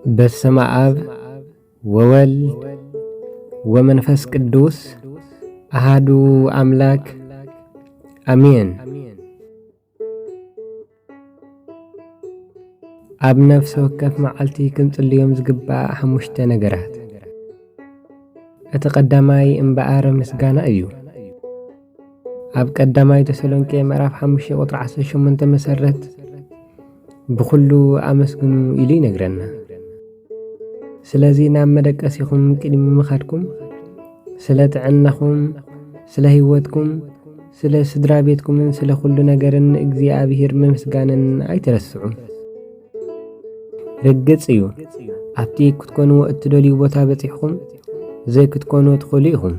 በስመ አብ ወወልድ ወመንፈስ ቅዱስ አሃዱ አምላክ አሜን። ኣብ ነፍሲ ወከፍ መዓልቲ ክንጽልዮም ዝግባእ ሓሙሽተ ነገራት። እቲ ቀዳማይ እምበኣረ ምስጋና እዩ። ኣብ ቀዳማይ ተሰሎንቄ ምዕራፍ 5 ቁጥሪ 18 መሰረት ብኩሉ ኣመስግኑ ኢሉ ይነግረና። ስለዚ ናብ መደቀሲኹም ቅድሚ ምኻድኩም ስለ ጥዕናኹም፣ ስለ ህይወትኩም፣ ስለ ስድራ ቤትኩምን ስለ ኩሉ ነገርን እግዚአብሔር ምምስጋንን ኣይትረስዑ። ርግጽ እዩ ኣብቲ ክትኮንዎ እትደልዩ ቦታ በፂሕኩም ዘይክትኮኑ ትኽእሉ ኢኹም።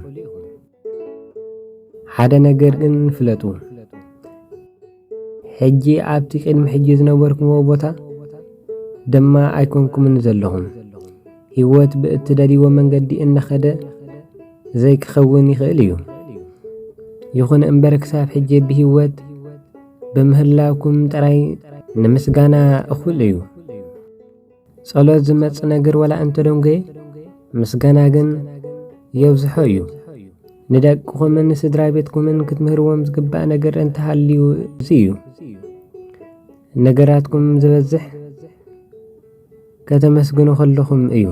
ሓደ ነገር ግን ፍለጡ፣ ሕጂ ኣብቲ ቅድሚ ሕጂ ዝነበርኩምዎ ቦታ ድማ ኣይኮንኩምን ዘለኹም። ህይወት ብእትደልይዎ መንገዲ እናኸደ ዘይክኸውን ይኽእል እዩ። ይኹን እምበር ክሳብ ሕጂ ብህይወት በምህላውኩም ጥራይ ንምስጋና እኹል እዩ። ጸሎት ዝመጽእ ነገር ወላ እንተደንጎየ ምስጋና ግን የብዝሖ እዩ። ንደቅኹምን ስድራ ቤትኩምን ክትምህርዎም ዝግባእ ነገር እንተሃልዩ እዚ እዩ። ነገራትኩም ዝበዝሕ ከተመስግኑ ከለኹም እዩ።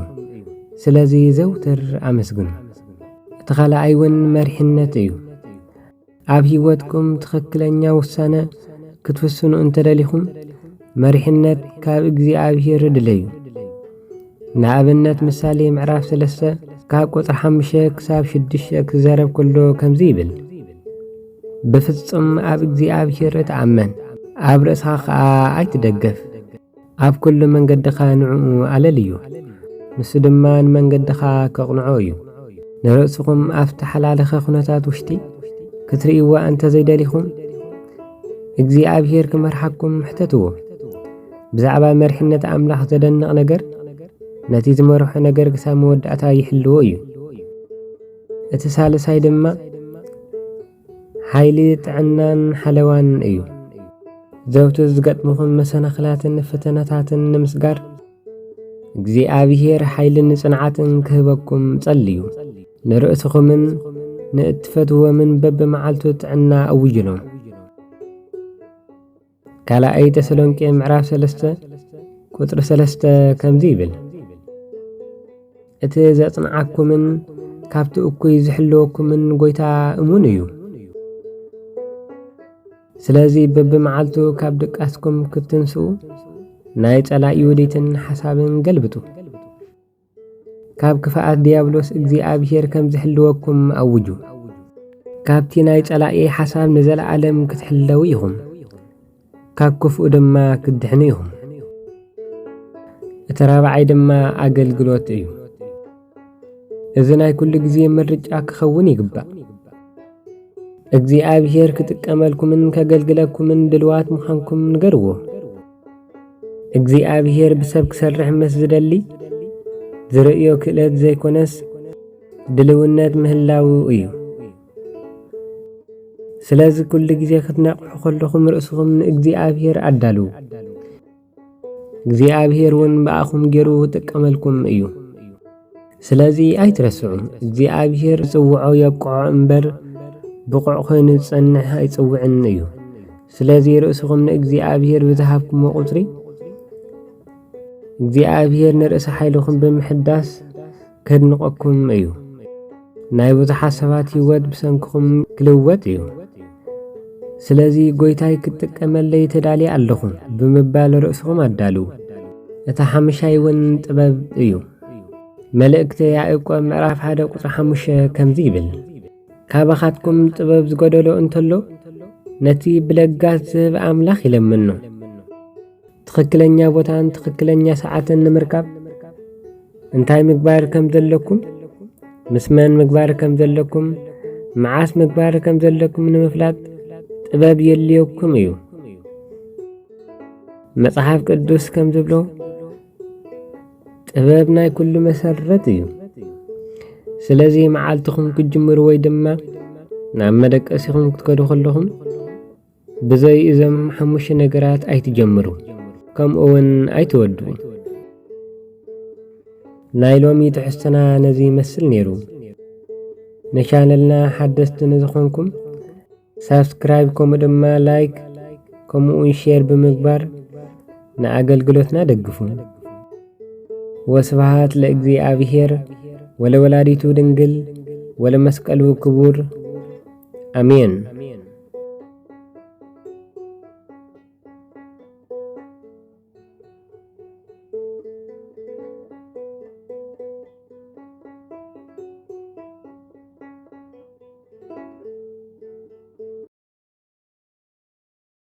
ስለዚ ዘውትር ኣመስግኑ። እቲ ካልኣይ እውን መሪሕነት እዩ። ኣብ ህይወትኩም ትኽክለኛ ውሳነ ክትፍስኑ እንተደሊኹም መሪሕነት ካብ እግዚኣብሔር ድለዩ። ንኣብነት ምሳሌ ምዕራፍ 3 ካብ ቁጥሪ 5 ክሳብ 6 ክዛረብ ከሎ ከምዚ ይብል፣ ብፍጹም ኣብ እግዚኣብሔር ተኣመን፣ ኣብ ርእስኻ ከዓ ኣይትደገፍ። ኣብ ኩሉ መንገድኻ ንዕኡ ኣለልዩ፣ ንሱ ድማ ንመንገድኻ ከቕንዖ እዩ። ንርእስኹም ኣብቲ ሓላለኸ ኩነታት ውሽጢ ክትርእይዋ እንተ ዘይደሊኹም እግዚኣብሔር ክመርሓኩም ሕተትዎ። ብዛዕባ መሪሕነት ኣምላኽ ዘደንቕ ነገር ነቲ ዝመርሖ ነገር ክሳብ መወዳእታ ይሕልዎ እዩ። እቲ ሳልሳይ ድማ ሓይሊ ጥዕናን ሓለዋን እዩ። ዘውትር ዝገጥምኹም መሰናኽላትን ፈተናታትን ንምስጋር እግዚኣብሔር ሓይልን ጽንዓትን ክህበኩም ጸልዩ። ንርእስኹምን ንእትፈትዎምን በብመዓልቱ ጥዕና ኣውጅሎም። ካልኣይ ተሰሎንቄ ምዕራፍ 3 ቁጥሪ 3 ከምዚ ይብል፣ እቲ ዘጽንዓኩምን ካብቲ እኩይ ዝሕልወኩምን ጐይታ እሙን እዩ። ስለዚ በብመዓልቱ ካብ ድቃስኩም ክትንስኡ ናይ ጸላኢ ውዲትን ሓሳብን ገልብጡ። ካብ ክፍኣት ዲያብሎስ እግዚኣብሔር ከም ዝሕልወኩም ኣውጁ። ካብቲ ናይ ጸላኢ ሓሳብ ንዘለዓለም ክትሕለዉ ኢኹም፣ ካብ ክፉኡ ድማ ክድሕኑ ኢኹም። እቲ ራብዓይ ድማ ኣገልግሎት እዩ። እዚ ናይ ኩሉ ግዜ ምርጫ ክኸውን ይግባእ። እግዚአብሔር ክጥቀመልኩምን ከገልግለኩምን ድልዋት ምዃንኩም ንገርዎ። እግዚአብሔር ብሰብ ክሰርሕ መስ ዝደሊ ዝርእዮ ክእለት ዘይኮነስ ድልውነት ምህላው እዩ። ስለዚ ኩሉ ግዜ ክትነቕሑ ከለኹም ርእስኹም ንእግዚአብሔር ኣዳልው። እግዚአብሔር እውን ብኣኹም ገይሩ ክጥቀመልኩም እዩ። ስለዚ ኣይትረስዑ። እግዚአብሔር ጽውዖ የብቅዖ እምበር ብቑዕ ኮይኑ ዝጸንሕ ኣይጽውዕን እዩ። ስለዚ ርእስኹም ንእግዚአብሔር ብዝሃብኩሞ ቁጽሪ እግዚአብሔር ንርእሲ ሓይልኹም ብምሕዳስ ከድንቐኩም እዩ። ናይ ብዙሓት ሰባት ህይወት ብሰንኪኹም ክልወጥ እዩ። ስለዚ ጐይታይ ክትጥቀመለይ ተዳልየ ኣለኹ ብምባል ርእስኹም ኣዳልው። እቲ ሓምሻይ እውን ጥበብ እዩ። መልእክቲ ያዕቆብ ምዕራፍ 1 ቁጥሪ 5 ከምዚ ይብል፣ ካባኻትኩም ጥበብ ዝጐደሎ እንተሎ ነቲ ብለጋስ ዝህብ ኣምላኽ ይለምኖ። ትኽክለኛ ቦታን ትኽክለኛ ሰዓትን ንምርካብ እንታይ ምግባር ከም ዘለኩም፣ ምስ መን ምግባር ከም ዘለኩም፣ መዓስ ምግባር ከም ዘለኩም ንምፍላጥ ጥበብ የድልየኩም እዩ። መጽሓፍ ቅዱስ ከም ዝብሎ ጥበብ ናይ ኩሉ መሰረት እዩ። ስለዚ መዓልትኹም ክጅምሩ ወይ ድማ ናብ መደቀሲኹም ክትከዱ ከለኹም ብዘይ እዞም 5 ነገራት ኣይትጀምሩ፣ ከምኡውን ኣይትወድኡ። ናይ ሎሚ ትሕዝቶና ነዚ ይመስል ነይሩ። ንቻነልና ሓደስቲ ንዝኾንኩም ሳብስክራይብ ከምኡ ድማ ላይክ ከምኡውን ሼር ብምግባር ንኣገልግሎትና ደግፉ። ወስብሃት ለእግዚአብሔር ወለወላዲቱ ድንግል ወለመስቀሉ ክቡር አሜን።